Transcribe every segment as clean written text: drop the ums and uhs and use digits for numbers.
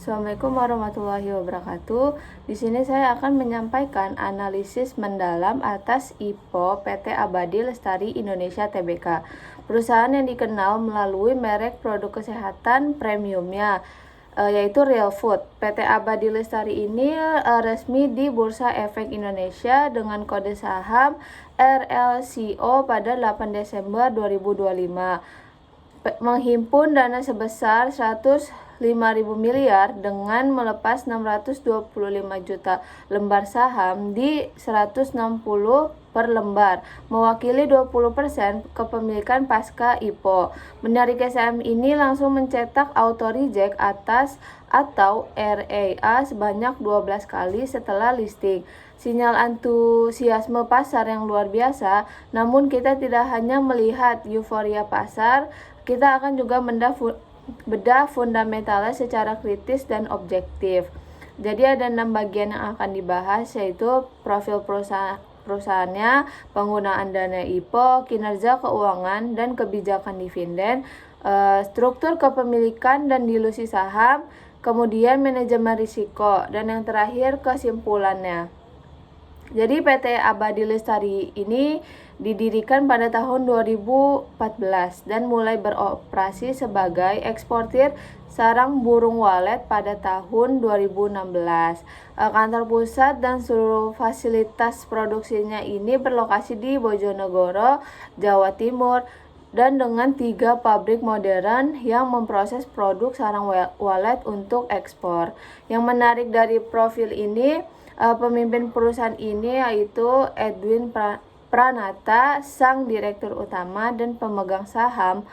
Assalamualaikum warahmatullahi wabarakatuh. Di sini saya akan menyampaikan analisis mendalam atas IPO PT Abadi Lestari Indonesia Tbk. Perusahaan yang dikenal melalui merek produk kesehatan premiumnya, yaitu Real Food. PT Abadi Lestari ini resmi di Bursa Efek Indonesia dengan kode saham RLCO pada 8 Desember 2025. Menghimpun dana sebesar 105.000 miliar dengan melepas 625 juta lembar saham di 160 per lembar, mewakili 20% kepemilikan pasca IPO. Menarik saham ini langsung mencetak auto reject atas atau REA sebanyak 12 kali setelah listing. Sinyal antusiasme pasar yang luar biasa, namun kita tidak hanya melihat euforia pasar, kita akan juga bedah fundamentalnya secara kritis dan objektif. Jadi ada 6 bagian yang akan dibahas, yaitu profil perusahaannya, penggunaan dana IPO, kinerja keuangan dan kebijakan dividen, struktur kepemilikan dan dilusi saham, kemudian manajemen risiko, dan yang terakhir kesimpulannya. Jadi PT Abadi Lestari ini didirikan pada tahun 2014 dan mulai beroperasi sebagai eksportir sarang burung walet pada tahun 2016. Kantor pusat dan seluruh fasilitas produksinya ini berlokasi di Bojonegoro, Jawa Timur, dan dengan 3 pabrik modern yang memproses produk sarang walet untuk ekspor. Yang menarik dari profil ini, pemimpin perusahaan ini yaitu Edwin Pranata, sang direktur utama dan pemegang saham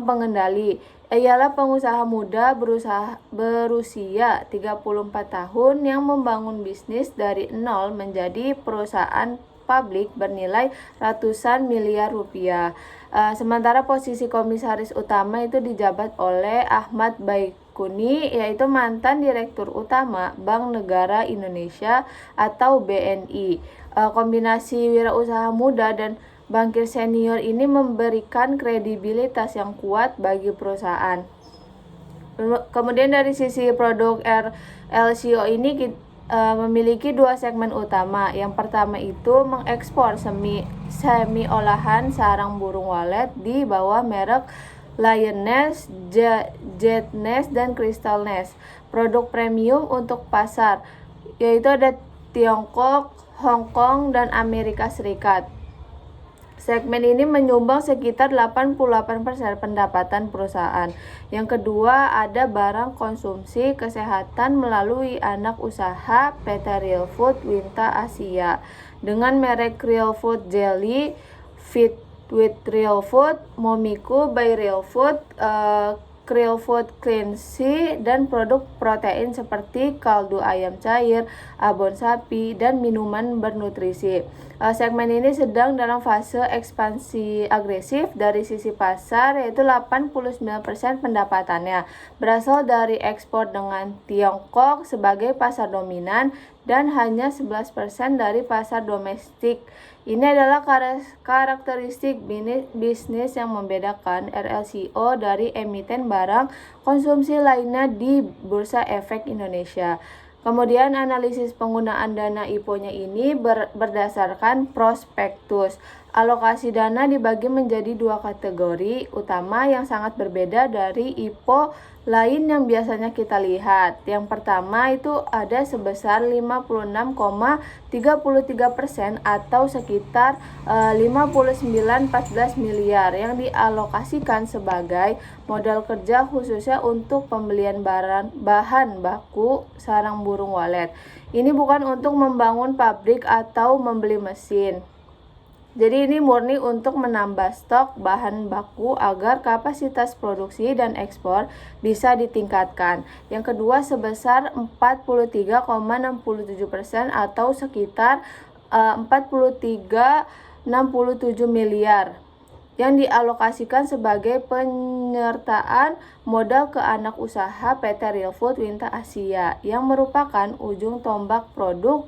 pengendali. Ialah pengusaha muda berusia 34 tahun yang membangun bisnis dari nol menjadi perusahaan publik bernilai ratusan miliar rupiah. Sementara posisi komisaris utama itu dijabat oleh Ahmad Baikuni, yaitu mantan Direktur Utama Bank Negara Indonesia atau BNI. Kombinasi wirausaha muda dan bankir senior ini memberikan kredibilitas yang kuat bagi perusahaan. Kemudian dari sisi produk RLCO ini memiliki 2 segmen utama. Yang pertama itu mengekspor semi olahan sarang burung walet di bawah merek Lion Nest, Jet Nest, dan Crystal Nest. Produk premium untuk pasar, yaitu ada Tiongkok, Hong Kong, dan Amerika Serikat. Segmen ini menyumbang sekitar 88% pendapatan perusahaan. Yang kedua ada barang konsumsi kesehatan melalui anak usaha PT Real Food Winta Asia dengan merek Real Food Jelly, Fit with Real Food, Momiku by Real Food, Real Food Cleansy, dan produk protein seperti kaldu ayam cair, abon sapi, dan minuman bernutrisi. Segmen ini sedang dalam fase ekspansi agresif. Dari sisi pasar, yaitu 89% pendapatannya berasal dari ekspor dengan Tiongkok sebagai pasar dominan dan hanya 11% dari pasar domestik. Ini adalah karakteristik bisnis yang membedakan RLCO dari emiten barang konsumsi lainnya di Bursa Efek Indonesia. Kemudian analisis penggunaan dana IPO-nya ini berdasarkan prospektus. Alokasi dana dibagi menjadi 2 kategori utama yang sangat berbeda dari IPO lain yang biasanya kita lihat. Yang pertama itu ada sebesar 56,33% atau sekitar 59,14 miliar yang dialokasikan sebagai modal kerja khususnya untuk pembelian bahan baku sarang burung walet. Ini bukan untuk membangun pabrik atau membeli mesin. Jadi ini murni untuk menambah stok bahan baku agar kapasitas produksi dan ekspor bisa ditingkatkan. Yang kedua sebesar 43,67% atau sekitar 43,67 miliar yang dialokasikan sebagai penyertaan modal ke anak usaha PT Real Food Winta Asia yang merupakan ujung tombak produk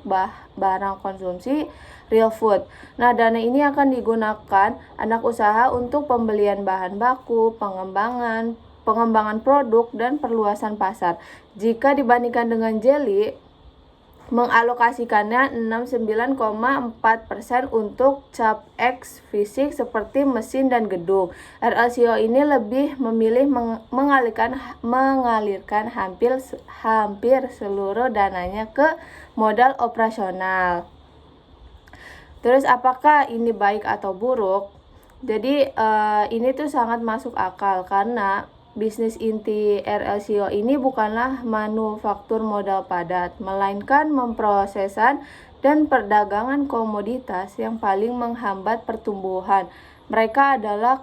barang konsumsi Real Food. Nah, dana ini akan digunakan anak usaha untuk pembelian bahan baku, pengembangan, pengembangan produk, dan perluasan pasar. Jika dibandingkan dengan Jelly, mengalokasikannya 69,4% untuk capex fisik seperti mesin dan gedung. RLCO ini lebih memilih mengalirkan hampir seluruh dananya ke modal operasional. Terus apakah ini baik atau buruk? Jadi ini tuh sangat masuk akal karena bisnis inti RLCO ini bukanlah manufaktur modal padat, melainkan memprosesan dan perdagangan komoditas yang paling menghambat pertumbuhan. Mereka adalah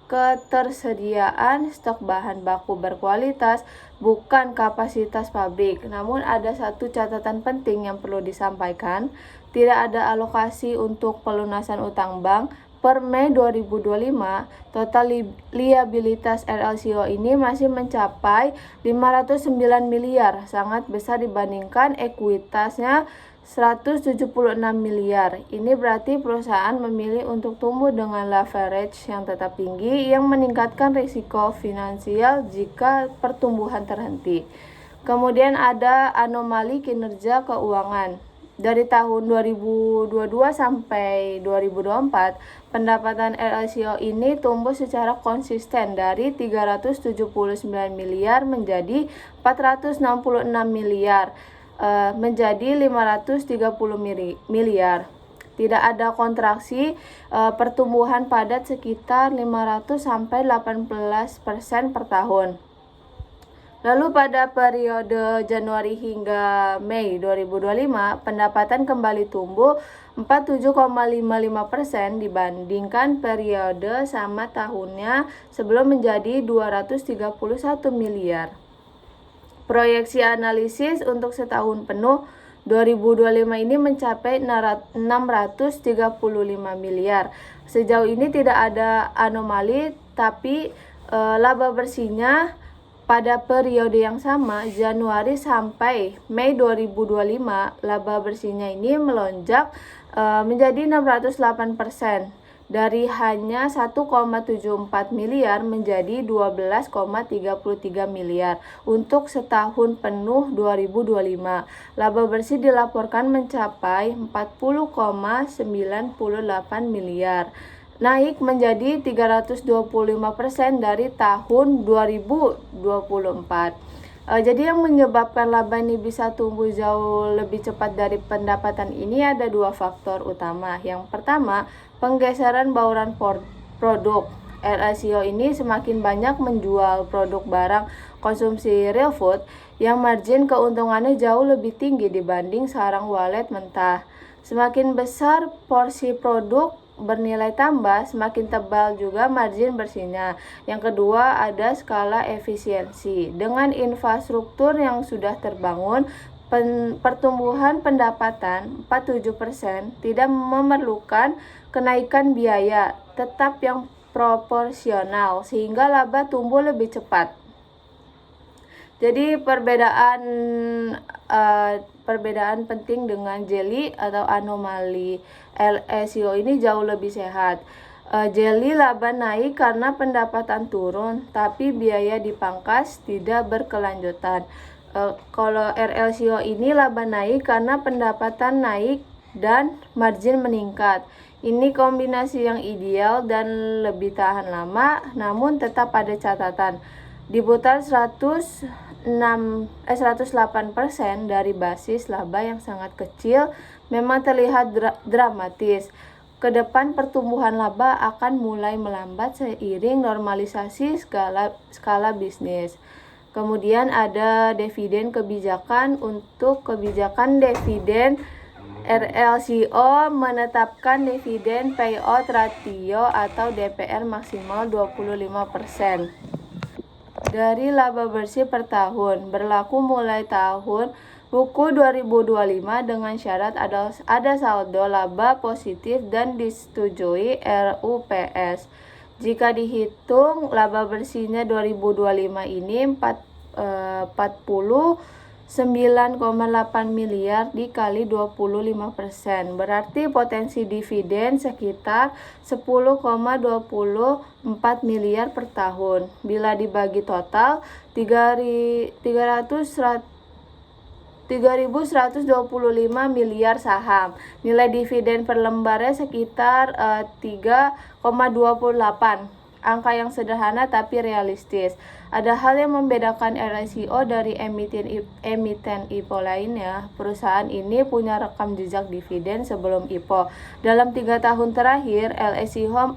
ketersediaan stok bahan baku berkualitas, bukan kapasitas pabrik. Namun ada satu catatan penting yang perlu disampaikan, tidak ada alokasi untuk pelunasan utang bank. Per Mei 2025, total liabilitas RLCO ini masih mencapai 509 miliar, sangat besar dibandingkan ekuitasnya 176 miliar. Ini berarti perusahaan memilih untuk tumbuh dengan leverage yang tetap tinggi yang meningkatkan risiko finansial jika pertumbuhan terhenti. Kemudian ada anomali kinerja keuangan. Dari tahun 2022 sampai 2024, pendapatan RLCO ini tumbuh secara konsisten dari 379 miliar menjadi 466 miliar, menjadi 530 miliar. Tidak ada kontraksi, pertumbuhan padat sekitar 500 sampai 18% per tahun. Lalu pada periode Januari hingga Mei 2025, pendapatan kembali tumbuh 47,55% dibandingkan periode sama tahunnya sebelum menjadi 231 miliar. Proyeksi analisis untuk setahun penuh 2025 ini mencapai 635 miliar. Sejauh ini tidak ada anomali, tapi laba bersihnya pada periode yang sama, Januari sampai Mei 2025, laba bersihnya ini melonjak menjadi 608%, dari hanya 1,74 miliar menjadi 12,33 miliar untuk setahun penuh 2025. Laba bersih dilaporkan mencapai 40,98 miliar. Naik menjadi 325% dari tahun 2024. Jadi yang menyebabkan laba ini bisa tumbuh jauh lebih cepat dari pendapatan ini ada dua faktor utama. Yang pertama, penggeseran bauran produk. RLCO ini semakin banyak menjual produk barang konsumsi real food yang margin keuntungannya jauh lebih tinggi dibanding sarang walet mentah. Semakin besar porsi produk bernilai tambah, semakin tebal juga margin bersihnya. Yang kedua, ada skala efisiensi. Dengan infrastruktur yang sudah terbangun, pertumbuhan pendapatan 47% tidak memerlukan kenaikan biaya, tetap yang proporsional, sehingga laba tumbuh lebih cepat. Jadi perbedaan penting dengan Jelly atau anomali RLCO ini jauh lebih sehat. Jelly laba naik karena pendapatan turun, tapi biaya dipangkas tidak berkelanjutan. Kalau RLCO ini laba naik karena pendapatan naik dan margin meningkat. Ini kombinasi yang ideal dan lebih tahan lama, namun tetap ada catatan. Diputar 108% dari basis laba yang sangat kecil memang terlihat dramatis. Kedepan pertumbuhan laba akan mulai melambat seiring normalisasi skala bisnis. Kemudian ada dividen kebijakan. Untuk kebijakan dividen, RLCO menetapkan dividen payout ratio atau DPR maksimal 25% dari laba bersih per tahun, berlaku mulai tahun buku 2025 dengan syarat ada saldo laba positif dan disetujui RUPS. Jika dihitung laba bersihnya 2025 ini 40 9,8 miliar dikali 25%, berarti potensi dividen sekitar 10,24 miliar per tahun. Bila dibagi total, 3.125 miliar saham. Nilai dividen per lembarnya sekitar 3,28. Angka yang sederhana tapi realistis. Ada hal yang membedakan RLCO dari emiten IPO lainnya. Perusahaan ini punya rekam jejak dividen sebelum IPO. Dalam 3 tahun terakhir, LSIHO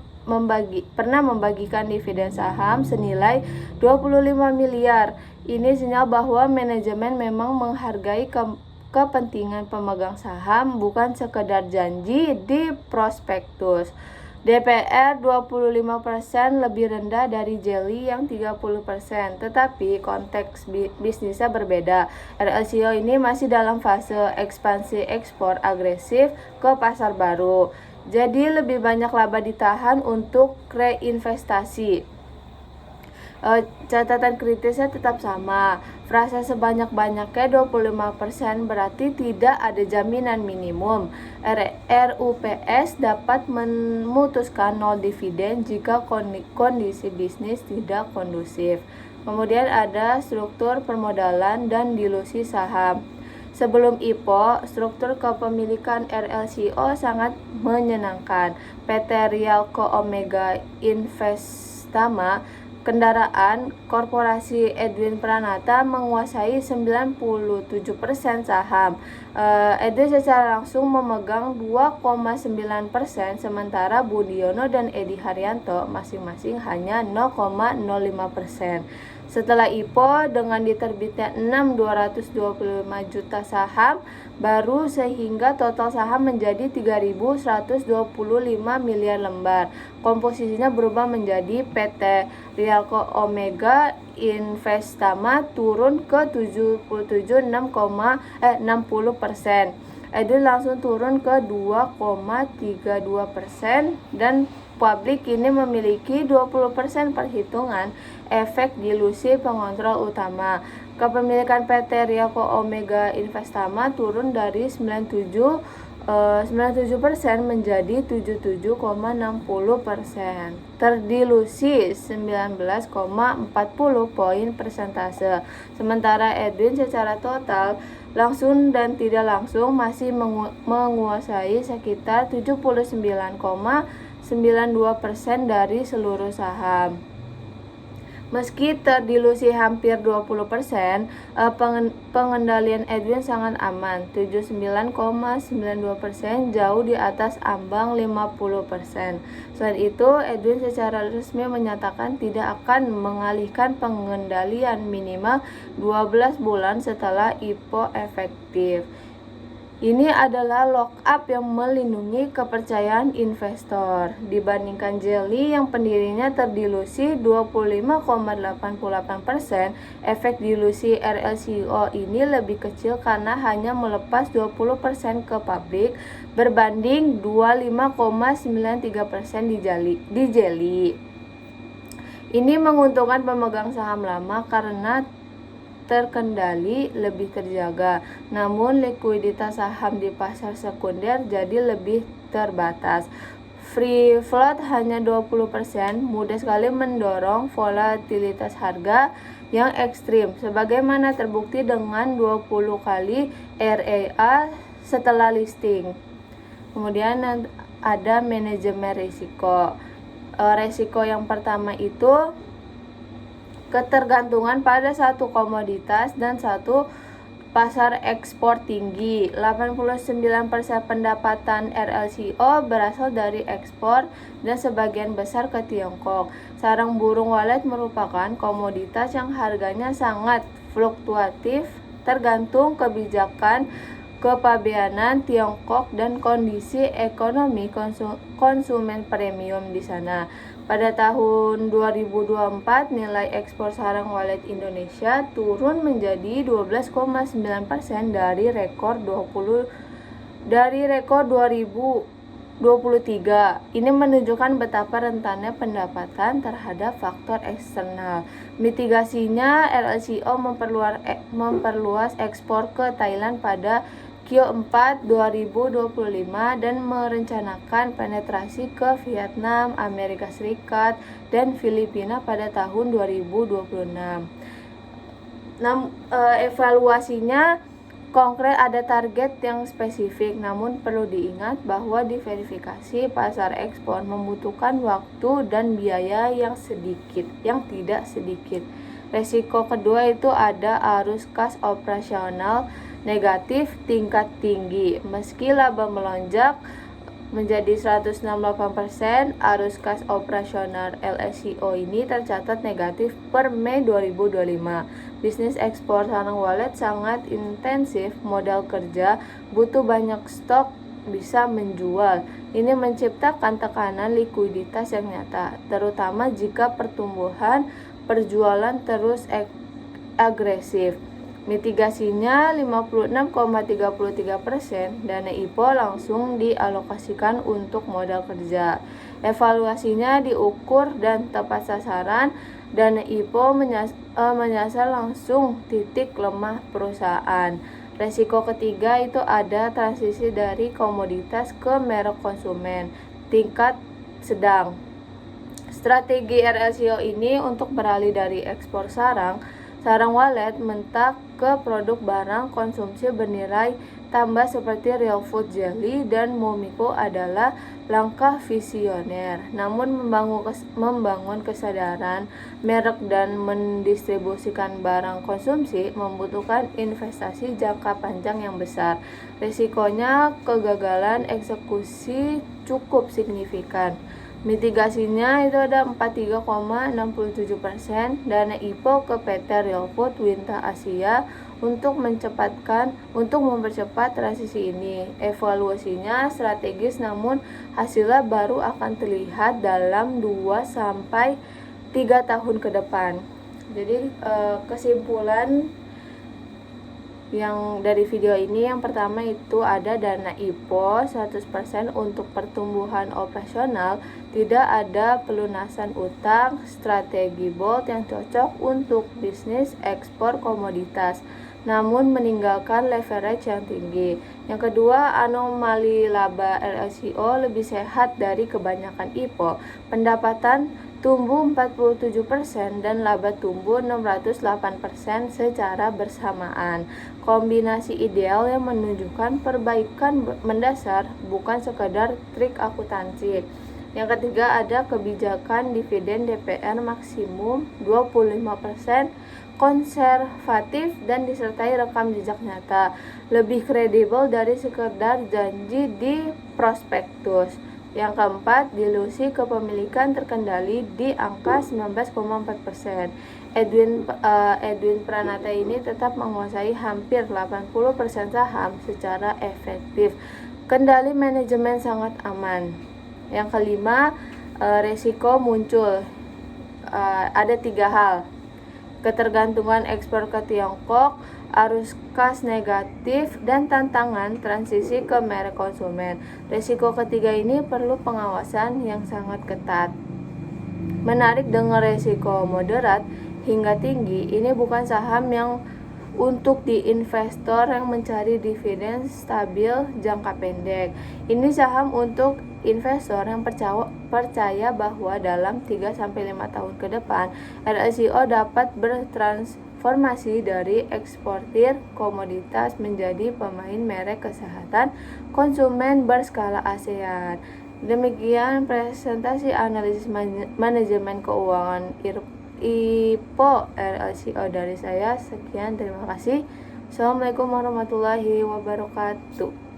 pernah membagikan dividen saham senilai 25 miliar. Ini sinyal bahwa manajemen memang menghargai kepentingan pemegang saham, bukan sekedar janji di prospektus. DPR 25% lebih rendah dari Jelly yang 30%, tetapi konteks bisnisnya berbeda. RLCO ini masih dalam fase ekspansi ekspor agresif ke pasar baru. Jadi lebih banyak laba ditahan untuk reinvestasi. Catatan kritisnya tetap sama. Frasa sebanyak-banyaknya 25% berarti tidak ada jaminan minimum. RUPS dapat memutuskan nol dividen jika kondisi bisnis tidak kondusif. Kemudian ada struktur permodalan dan dilusi saham. Sebelum IPO, struktur kepemilikan RLCO sangat menyenangkan. PT Rialco Omega Investama Kendaraan Korporasi Edwin Pranata menguasai 97% saham. Edwin secara langsung memegang 2,9%, sementara Budiono dan Edi Haryanto masing-masing hanya 0,05%. Setelah IPO dengan diterbitnya 6.225 juta saham baru sehingga total saham menjadi 3.125 miliar lembar. Komposisinya berubah menjadi PT Rialco Omega Investama turun ke 60%. Edwin langsung turun ke 2,32% dan publik kini memiliki 20% perhitungan efek dilusi pengontrol utama. Kepemilikan PT Rialco Omega Investama turun dari 97% menjadi 77,60%. Terdilusi 19,40 poin persentase. Sementara Edwin secara total langsung dan tidak langsung masih menguasai sekitar 79,92% dari seluruh saham. Meski terdilusi hampir 20%, pengendalian Edwin sangat aman, 79,92%, jauh di atas ambang 50%. Selain itu, Edwin secara resmi menyatakan tidak akan mengalihkan pengendalian minimal 12 bulan setelah IPO efektif. Ini adalah lockup yang melindungi kepercayaan investor. Dibandingkan Jelly yang pendirinya terdilusi 25,88%, efek dilusi RLCO ini lebih kecil karena hanya melepas 20% ke publik berbanding 25,93% di Jelly. Ini menguntungkan pemegang saham lama karena terkendali lebih terjaga, namun likuiditas saham di pasar sekunder jadi lebih terbatas. Free float hanya 20%, mudah sekali mendorong volatilitas harga yang ekstrim, sebagaimana terbukti dengan 20 kali REA setelah listing. Kemudian ada manajemen risiko. Risiko yang pertama itu ketergantungan pada satu komoditas dan satu pasar ekspor tinggi. 89% pendapatan RLCO berasal dari ekspor dan sebagian besar ke Tiongkok. Sarang burung walet merupakan komoditas yang harganya sangat fluktuatif tergantung kebijakan kepabeanan Tiongkok dan kondisi ekonomi konsumen premium di sana. Pada tahun 2024, nilai ekspor sarang walet Indonesia turun menjadi 12,9% dari rekor 2000 23. Ini menunjukkan betapa rentannya pendapatan terhadap faktor eksternal. Mitigasinya, LLCO memperluas ekspor ke Thailand pada Q4 2025 dan merencanakan penetrasi ke Vietnam, Amerika Serikat, dan Filipina pada tahun 2026. Evaluasinya konkret, ada target yang spesifik, namun perlu diingat bahwa diverifikasi pasar ekspor membutuhkan waktu dan biaya yang tidak sedikit. Resiko kedua itu ada arus kas operasional negatif tingkat tinggi. Meski laba melonjak menjadi 168%, arus kas operasional LSCO ini tercatat negatif per Mei 2025. Bisnis ekspor sarang walet sangat intensif, modal kerja, butuh banyak stok, bisa menjual. Ini menciptakan tekanan likuiditas yang nyata, terutama jika pertumbuhan perjualan terus agresif. Mitigasinya 56,33%, dana IPO langsung dialokasikan untuk modal kerja. Evaluasinya diukur dan tepat sasaran. Dana IPO menyasar langsung titik lemah perusahaan. Resiko ketiga itu ada transisi dari komoditas ke merek konsumen tingkat sedang. Strategi RLCO ini untuk beralih dari ekspor sarang walet mentah ke produk barang konsumsi bernilai tambah seperti real food jelly dan Momiko adalah langkah visioner. Namun membangun kesadaran merek dan mendistribusikan barang konsumsi membutuhkan investasi jangka panjang yang besar. Risikonya kegagalan eksekusi cukup signifikan. Mitigasinya itu ada 43,67%, dana IPO ke PT Real Food Winta Asia untuk mempercepat transisi ini. Evaluasinya strategis, namun hasilnya baru akan terlihat dalam 2-3 tahun ke depan. Jadi kesimpulan yang dari video ini, yang pertama itu ada dana IPO 100% untuk pertumbuhan operasional, tidak ada pelunasan utang, strategi bold yang cocok untuk bisnis ekspor komoditas, namun meninggalkan leverage yang tinggi. Yang kedua, anomali laba LLCO lebih sehat dari kebanyakan IPO, pendapatan tumbuh 47% dan laba tumbuh 608% secara bersamaan. Kombinasi ideal yang menunjukkan perbaikan mendasar, bukan sekedar trik akuntansi. Yang ketiga ada kebijakan dividen DPR maksimum 25%, konservatif dan disertai rekam jejak nyata, lebih kredibel dari sekedar janji di prospektus. Yang keempat, dilusi kepemilikan terkendali di angka 19,4%. Edwin Pranata ini tetap menguasai hampir 80% saham secara efektif. Kendali manajemen sangat aman. Yang kelima, resiko muncul. Ada 3 hal. Ketergantungan ekspor ke Tiongkok, arus kas negatif, dan tantangan transisi ke merek konsumen. Risiko ketiga ini perlu pengawasan yang sangat ketat. Menarik dengan risiko moderat hingga tinggi, ini bukan saham yang untuk di investor yang mencari dividen stabil jangka pendek. Ini saham untuk investor yang percaya bahwa dalam 3-5 tahun ke depan RLCO dapat bertransformasi dari eksportir komoditas menjadi pemain merek kesehatan konsumen berskala ASEAN. Demikian presentasi analisis manajemen keuangan IPO RLCO dari saya. Sekian, terima kasih. Assalamualaikum warahmatullahi wabarakatuh.